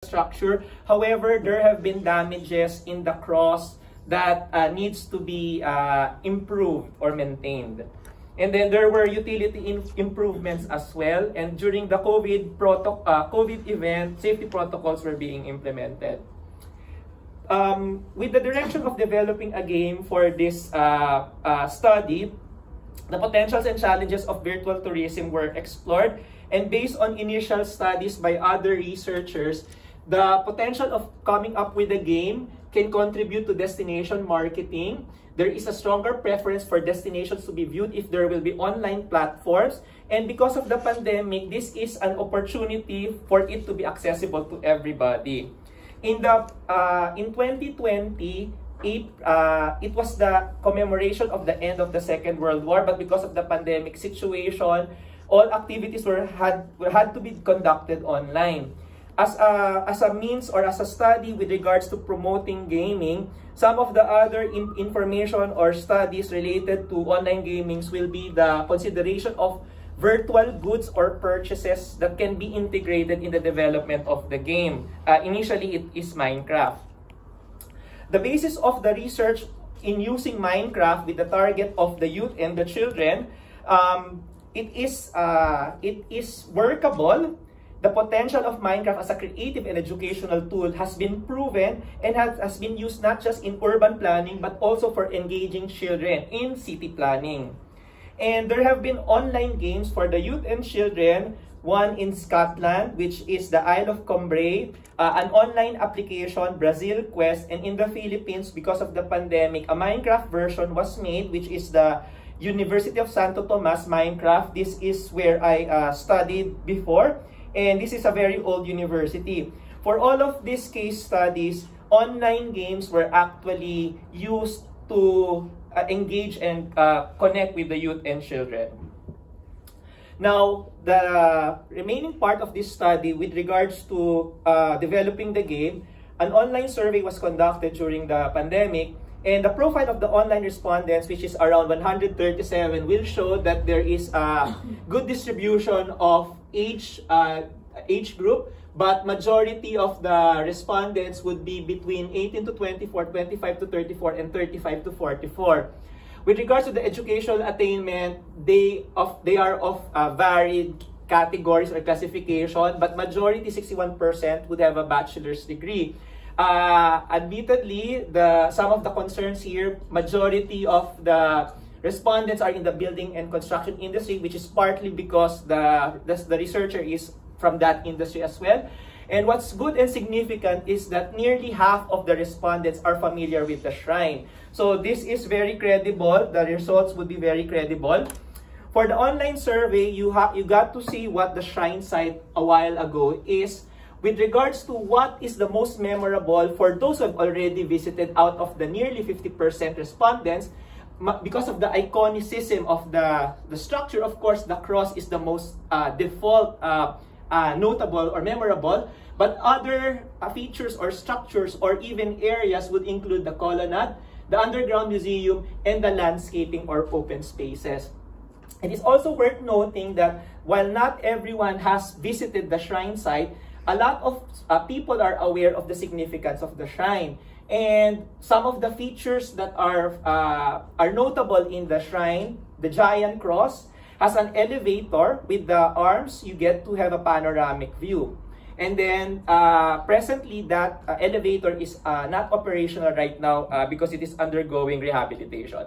structure. However, there have been damages in the cross that needs to be improved or maintained. And then there were utility improvements as well. And during the COVID event, safety protocols were being implemented. With the direction of developing a game for this study, the potentials and challenges of virtual tourism were explored. And based on initial studies by other researchers, the potential of coming up with a game can contribute to destination marketing. There is a stronger preference for destinations to be viewed if there will be online platforms. And because of the pandemic, this is an opportunity for it to be accessible to everybody. In 2020, it was the commemoration of the end of the Second World War, but because of the pandemic situation, all activities had to be conducted online. As a means or as a study with regards to promoting gaming, some of the other information or studies related to online gamings will be the consideration of virtual goods or purchases that can be integrated in the development of the game. Initially, it is Minecraft. The basis of the research in using Minecraft with the target of the youth and the children, it is workable. The potential of Minecraft as a creative and educational tool has been proven and has been used not just in urban planning but also for engaging children in city planning. And there have been online games for the youth and children, one in Scotland, which is the Isle of Cumbrae, an online application, Brazil Quest, and in the Philippines, because of the pandemic, a Minecraft version was made, which is the University of Santo Tomas Minecraft. This is where I studied before. And this is a very old university. For all of these case studies, online games were actually used to engage and connect with the youth and children. Now, the remaining part of this study with regards to developing the game, an online survey was conducted during the pandemic. And the profile of the online respondents, which is around 137, will show that there is a good distribution of age group, but majority of the respondents would be between 18 to 24, 25 to 34, and 35 to 44. With regards to the educational attainment, they are of varied categories or classification, but majority, 61%, would have a bachelor's degree. Admittedly, some of the concerns here, majority of the respondents are in the building and construction industry, which is partly because the researcher is from that industry as well. And what's good and significant is that nearly half of the respondents are familiar with the shrine. So this is very credible. The results would be very credible. For the online survey, you got to see what the shrine site a while ago is. With regards to what is the most memorable for those who have already visited, out of the nearly 50% respondents, because of the iconicism of the structure, of course, the cross is the most default notable or memorable. But other features or structures or even areas would include the colonnade, the underground museum, and the landscaping or open spaces. It is also worth noting that while not everyone has visited the shrine site, a lot of people are aware of the significance of the shrine. And some of the features that are notable in the shrine, the giant cross has an elevator with the arms. You get to have a panoramic view. And then presently that elevator is not operational right now because it is undergoing rehabilitation.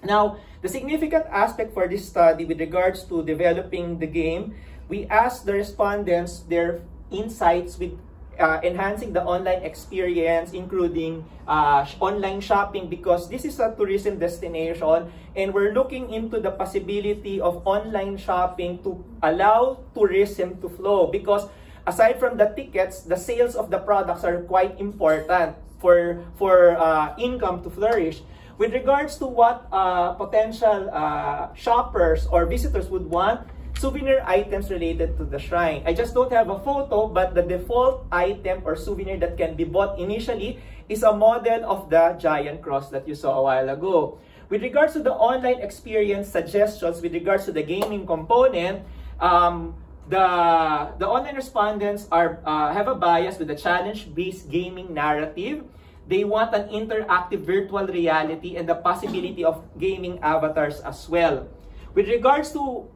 Now, the significant aspect for this study with regards to developing the game, we asked the respondents their insights with enhancing the online experience, including online shopping, because this is a tourism destination and we're looking into the possibility of online shopping to allow tourism to flow, because aside from the tickets, the sales of the products are quite important for income to flourish. With regards to what potential shoppers or visitors would want, souvenir items related to the shrine. I just don't have a photo, but the default item or souvenir that can be bought initially is a model of the giant cross that you saw a while ago. With regards to the online experience suggestions, with regards to the gaming component, The online respondents have a bias with the challenge-based gaming narrative. They want an interactive virtual reality and the possibility of gaming avatars as well. With regards to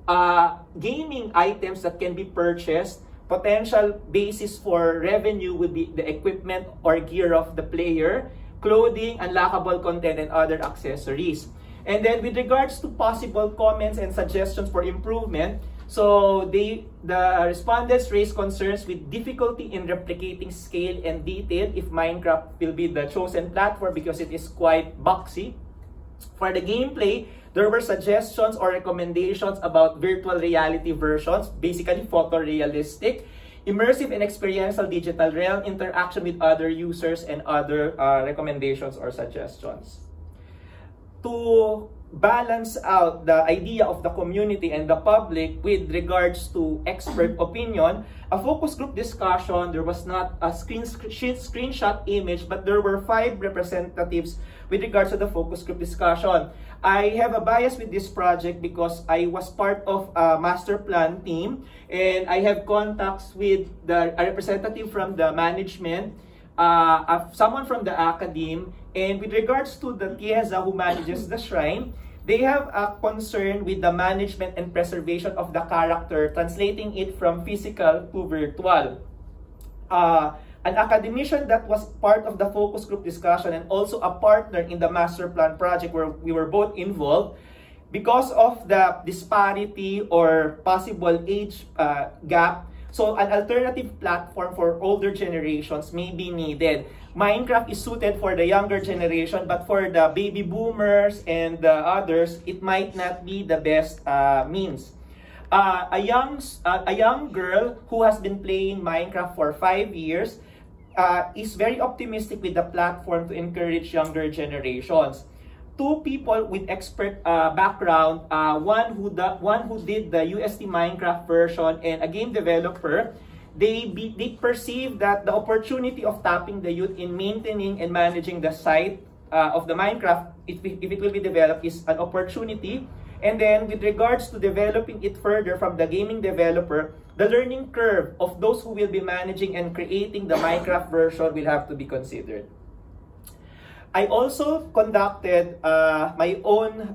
gaming items that can be purchased, potential basis for revenue would be the equipment or gear of the player, clothing, unlockable content, and other accessories. And then with regards to possible comments and suggestions for improvement, so the respondents raised concerns with difficulty in replicating scale and detail if Minecraft will be the chosen platform because it is quite boxy. For the gameplay, there were suggestions or recommendations about virtual reality versions, basically photorealistic, immersive and experiential digital realm, interaction with other users, and other recommendations or suggestions. To balance out the idea of the community and the public with regards to expert opinion, a focus group discussion, there was not a screenshot image, but there were 5 representatives with regards to the focus group discussion. I have a bias with this project because I was part of a master plan team, and I have contacts with a representative from the management, someone from the academe, and with regards to the Tieza who manages the shrine, they have a concern with the management and preservation of the character, translating it from physical to virtual. An academician that was part of the focus group discussion and also a partner in the master plan project where we were both involved, because of the disparity or possible age gap, so an alternative platform for older generations may be needed. Minecraft is suited for the younger generation, but for the baby boomers and the others, it might not be the best means. A young girl who has been playing Minecraft for 5 years is very optimistic with the platform to encourage younger generations. 2 people with expert background, one who did the UST Minecraft version and a game developer, they perceive that the opportunity of tapping the youth in maintaining and managing the site of the Minecraft, if it will be developed, is an opportunity. And then with regards to developing it further from the gaming developer, the learning curve of those who will be managing and creating the Minecraft version will have to be considered. I also conducted my own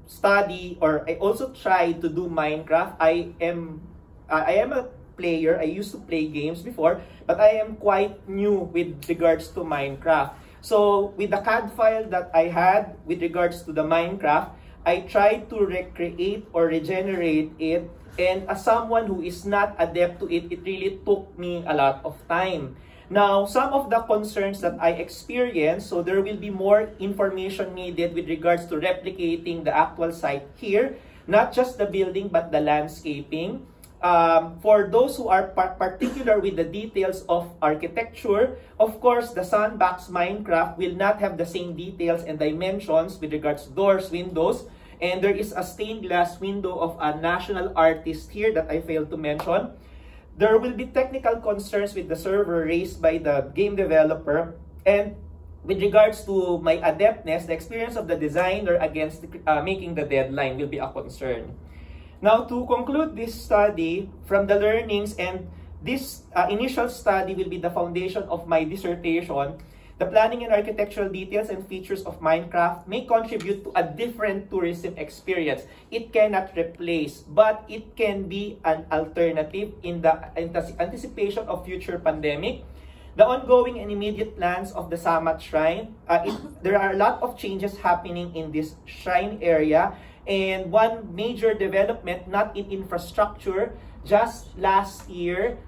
study, or I also tried to do Minecraft. I am a player. I used to play games before, but I am quite new with regards to Minecraft. So with the CAD file that I had with regards to the Minecraft, I tried to recreate or regenerate it, and as someone who is not adept to it, it really took me a lot of time. Now, some of the concerns that I experienced, so there will be more information needed with regards to replicating the actual site here, not just the building, but the landscaping. For those who are particular with the details of architecture, of course, the Sandbox Minecraft will not have the same details and dimensions with regards to doors, windows, and there is a stained glass window of a national artist here that I failed to mention. There will be technical concerns with the server raised by the game developer, and with regards to my adeptness, the experience of the designer against making the deadline will be a concern. Now, to conclude this study, from the learnings, and this initial study will be the foundation of my dissertation, the planning and architectural details and features of Minecraft may contribute to a different tourism experience. It cannot replace, but it can be an alternative in the anticipation of future pandemic. The ongoing and immediate plans of the Samat Shrine, there are a lot of changes happening in this shrine area. And one major development, not in infrastructure, just last year,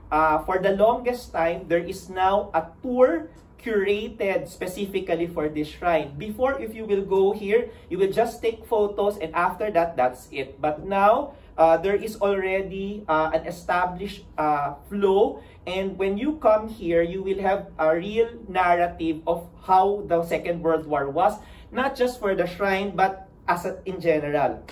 for the longest time, there is now a tour curated specifically for this shrine. Before, if you will go here, you will just take photos, and after that, that's it. But now, there is already an established flow, and when you come here, you will have a real narrative of how the Second World War was, not just for the shrine, but in general.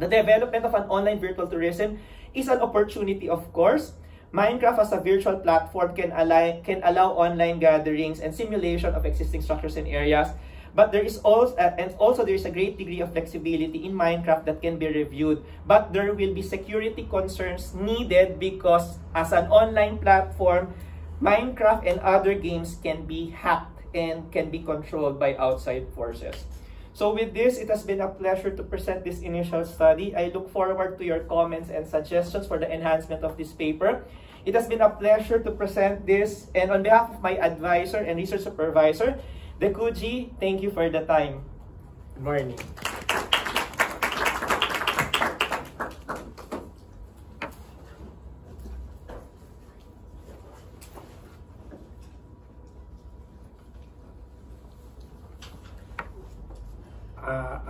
The development of an online virtual tourism is an opportunity, of course. Minecraft as a virtual platform can allow online gatherings and simulation of existing structures and areas. But there is also, there is a great degree of flexibility in Minecraft that can be reviewed. But there will be security concerns needed because as an online platform, Minecraft and other games can be hacked and can be controlled by outside forces. So with this, it has been a pleasure to present this initial study. I look forward to your comments and suggestions for the enhancement of this paper. It has been a pleasure to present this, and on behalf of my advisor and research supervisor, Dekuji, thank you for the time. Good morning.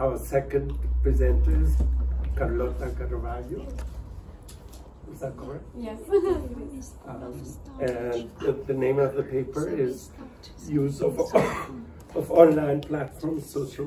Our second presenter is Carlota Carvalho. Is that correct? Yes. And the name of the paper is Use of Online Platforms, Social